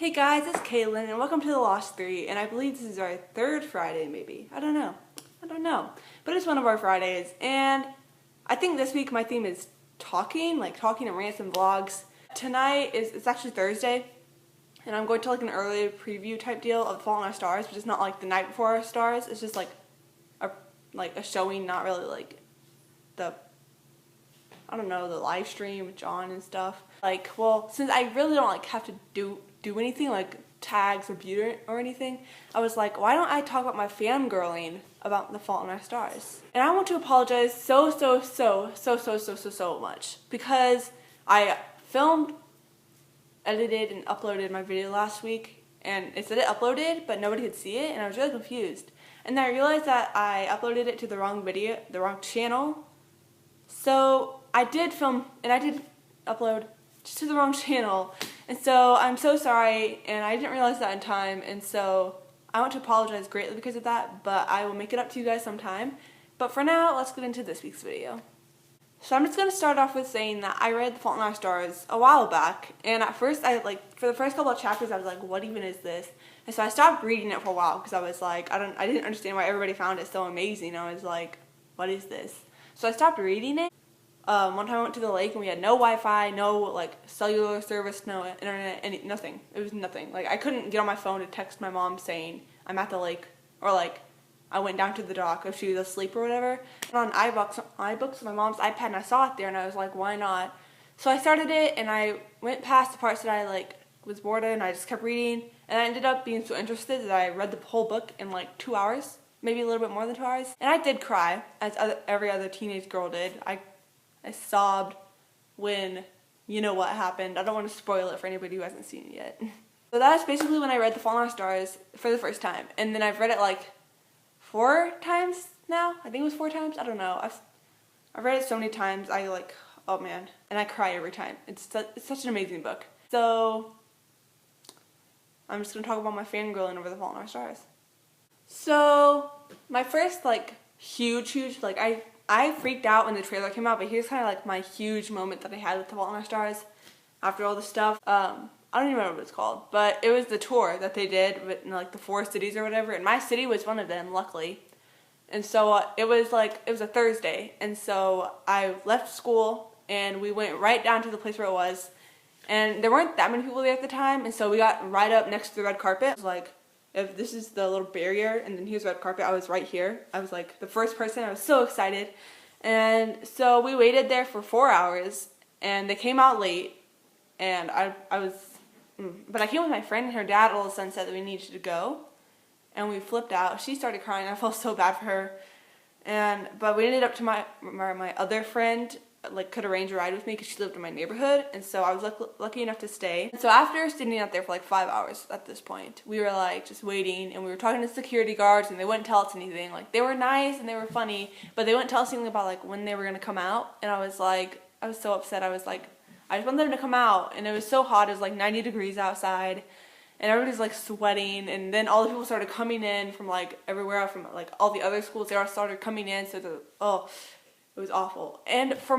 Hey guys, it's Caitlin and welcome to The Lost 3, and I believe this is our third Friday maybe. I don't know. But it's one of our Fridays, and I think this week my theme is talking and rants and vlogs. Tonight it's actually Thursday, and I'm going to like an early preview type deal of The Fault in Our Stars, but it's not like the night before our stars. It's just like a showing, not really like the the live stream with John and stuff. Since I really don't have to do anything like tags or beauty or anything, I was like, why don't I talk about my fangirling about The Fault in Our Stars? And I want to apologize so much because I filmed, edited, and uploaded my video last week, and it said it uploaded, but nobody could see it, and I was really confused. And then I realized that I uploaded it to the wrong channel. So I did film and I did upload just to the wrong channel, and so I'm so sorry, and I didn't realize that in time, and so I want to apologize greatly because of that, but I will make it up to you guys sometime. But for now, let's get into this week's video. So I'm just going to start off with saying that I read The Fault in Our Stars a while back, and at first for the first couple of chapters I was like, what even is this? And so I stopped reading it for a while because I was like, I didn't understand why everybody found it so amazing. I was like, what is this? So I stopped reading it. One time I went to the lake and we had no Wi-Fi, no cellular service, no internet, nothing. It was nothing. I couldn't get on my phone to text my mom saying I'm at the lake, or I went down to the dock if she was asleep or whatever. And on iBooks, my mom's iPad, and I saw it there and I was like, why not? So I started it and I went past the parts that I was bored of, and I just kept reading, and I ended up being so interested that I read the whole book in 2 hours, maybe a little bit more than 2 hours. And I did cry, as every other teenage girl did. I sobbed when you know what happened. I don't want to spoil it for anybody who hasn't seen it yet. So that's basically when I read The Fault in Our Stars for the first time. And then I've read it 4 times now. I think it was 4 times. I don't know. I've read it so many times. Oh man. And I cry every time. It's such an amazing book. So I'm just going to talk about my fangirling over The Fault in Our Stars. So my first huge I freaked out when the trailer came out, but here's kind of my huge moment that I had with The Fault in Our Stars after all this stuff. I don't even remember what it's called, but it was the tour that they did in the 4 cities or whatever, and my city was one of them, luckily. And so it was a Thursday, and so I left school and we went right down to the place where it was, and there weren't that many people there at the time, and so we got right up next to the red carpet. It was if this is the little barrier and then here's the red carpet, I was right here. I was the first person. I was so excited. And so we waited there for 4 hours, and they came out late, and but I came with my friend, and her dad all of a sudden said that we needed to go, and we flipped out. She started crying. I felt so bad for her. But we ended up to my other friend could arrange a ride with me because she lived in my neighborhood, and so I was lucky enough to stay. And so after standing out there for 5 hours at this point, we were just waiting, and we were talking to security guards, and they wouldn't tell us anything. They were nice and they were funny, but they wouldn't tell us anything about when they were gonna come out. And I was so upset. I just wanted them to come out, and it was so hot. It was 90 degrees outside, and everybody's sweating, and then all the people started coming in from everywhere, from all the other schools. They all started coming in, so it was awful. And for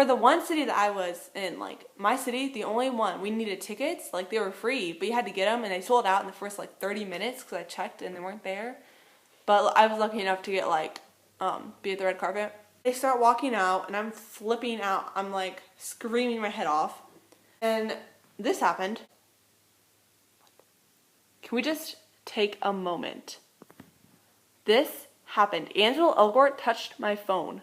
the one city that I was in, my city, the only one, we needed tickets. They were free, but you had to get them, and they sold out in the first 30 minutes because I checked and they weren't there. But I was lucky enough to get be at the red carpet. They start walking out, and I'm flipping out. I'm screaming my head off. And this happened. Can we just take a moment? This happened. Angelo Elgort touched my phone.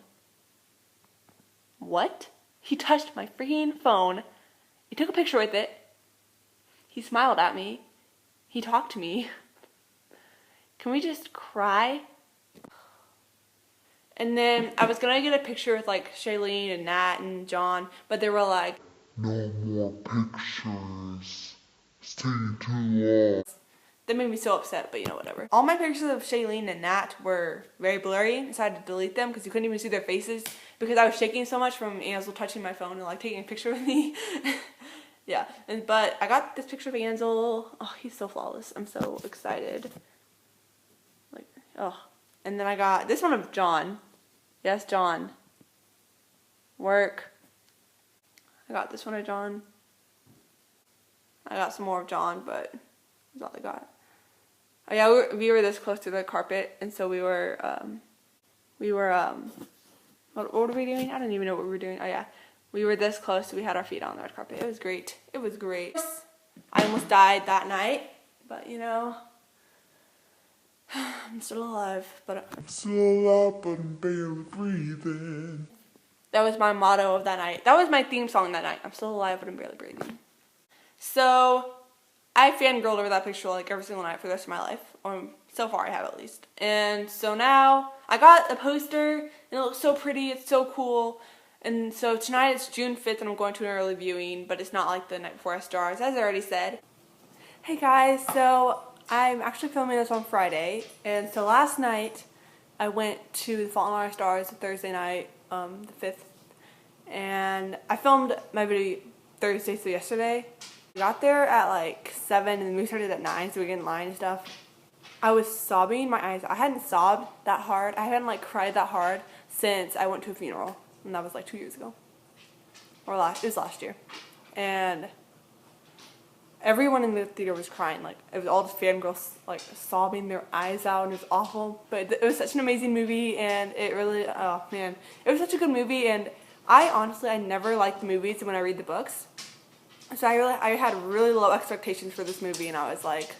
What? He touched my freaking phone. He took a picture with it. He smiled at me. He talked to me. Can we just cry? And then I was gonna get a picture with Shailene and Nat and John, but they were no more pictures. It's taking too long. That made me so upset, but whatever. All my pictures of Shailene and Nat were very blurry, so I had to delete them because you couldn't even see their faces because I was shaking so much from Ansel touching my phone and taking a picture with me. Yeah, but I got this picture of Ansel. Oh, he's so flawless. I'm so excited. And then I got this one of John. Yes, John. Work. I got this one of John. I got some more of John, but that's all I got. Oh yeah, we were this close to the carpet, and so we were what were we doing? I don't even know what we were doing. Oh yeah, we were this close, so we had our feet on the red carpet. It was great. It was great. I almost died that night, but you know, I'm still alive. But I'm still alive, but I'm barely breathing. that was my motto of that night. That was my theme song that night. I'm still alive, but I'm barely breathing. So I fangirled over that picture like every single night for the rest of my life. Or so far I have at least. And so now I got a poster and it looks so pretty. It's so cool. And so tonight it's June 5th and I'm going to an early viewing, but it's not like the night before Stars, as I already said. Hey guys, so I'm actually filming this on Friday. And so last night I went to The Fault in Our Stars Thursday night, the 5th. And I filmed my video Thursday, so yesterday. We got there at like 7 and the movie started at 9, so we get in line and stuff. I was sobbing my eyes. I hadn't sobbed that hard. I hadn't like cried that hard since I went to a funeral. And that was like 2 years ago. Or it was last year. And everyone in the theater was crying. Like, it was all the fangirls like sobbing their eyes out, and it was awful. But it was such an amazing movie, and it really, oh man. It was such a good movie, and I never liked the movies when I read the books. So I had really low expectations for this movie, and I was like,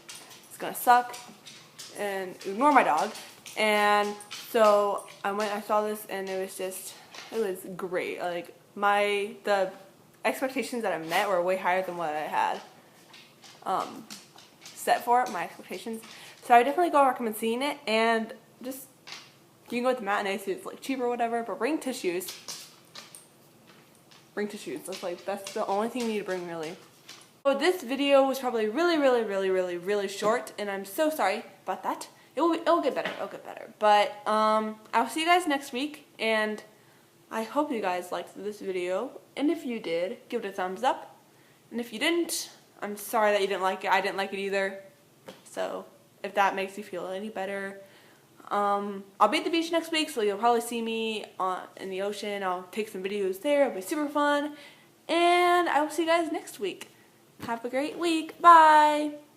it's gonna suck, and ignore my dog. And so I saw this, and it was great. Like, the expectations that I met were way higher than what I had set for it, my expectations. So I definitely recommend seeing it, and just, you can go with the matinee so it's like cheap or whatever, but bring tissues. Bring tissues. That's the only thing you need to bring, really. So this video was probably really short, and I'm so sorry about that. It'll get better. It'll get better. But I'll see you guys next week, and I hope you guys liked this video. And if you did, give it a thumbs up. And if you didn't, I'm sorry that you didn't like it. I didn't like it either. So if that makes you feel any better. I'll be at the beach next week, so you'll probably see me in the ocean. I'll take some videos there. It'll be super fun. And I will see you guys next week. Have a great week. Bye!